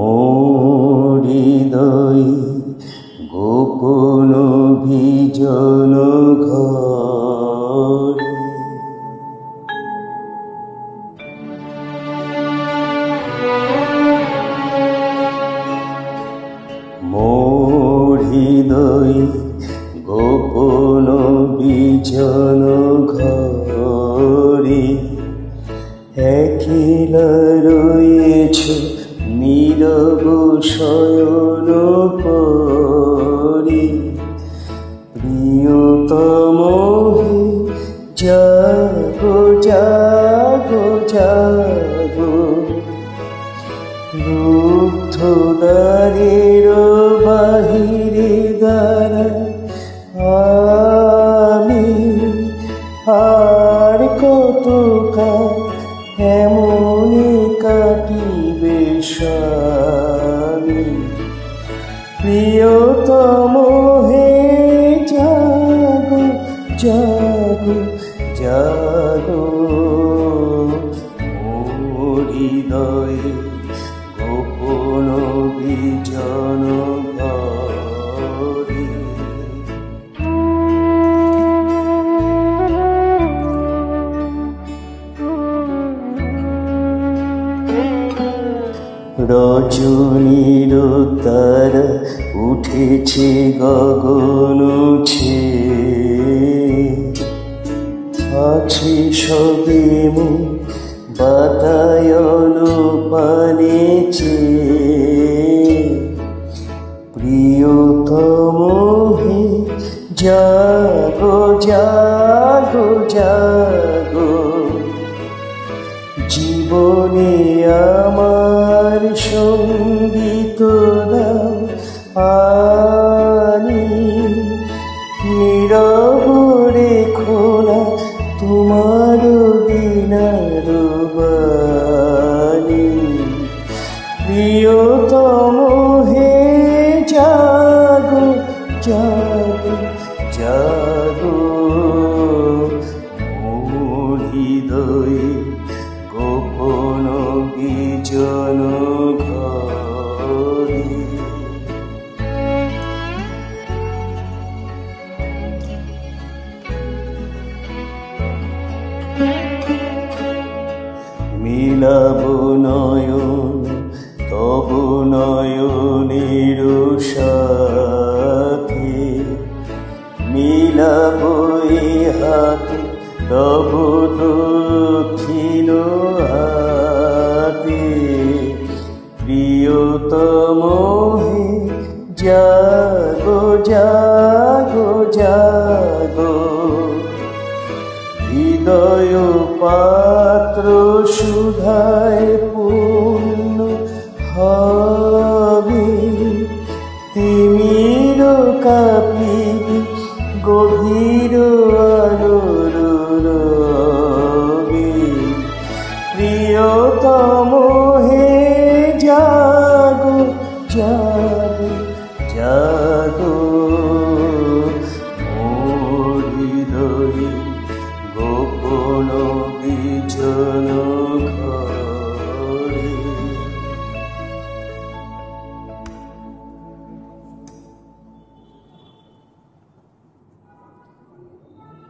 মোর হৃদয়ে গোপন বিজন ঘরে মোর হৃদয়ে গোপন বিজন ঘরে একলা রয়েছ নীরব শয়ন পরে প্রিয়তম জাগো জাগো জাগো রুদ্ধ দ্বারের বাহিরে দাঁড়া আমি আর কতকাল এমনি কাটিবে স্বামী প্রিয়তম হে জাগো জাগো জাগো মোর হৃদয়ে গোপন বিজন ঘরে রজনীর তারা উঠেছে গগন ছুঁয়ে আছে সবে মন বাতায়ন পানে চেয়ে প্রিয়তম হে জাগো জাগো জাগো জীবনে আমার সঙ্গীত দাও আনি নীরব রেখো না তোমার বিনার বাণী প্রিয়তম হে জাগো জাগো জাগো মোর হৃদয়ে গোপন বিজন ঘরে মিলাব নয়ন তব নয়নের সাথে মিলাব হাত তব দক্ষিণ হাতে প্রিয়তম হে জাগো জাগো জাগো হৃদয় পাত্র সুধায় পূর্ণ হবে তিমির কাঁপিবে গভীর আলোর রবে প্রিয়তম হে জাগো জাগো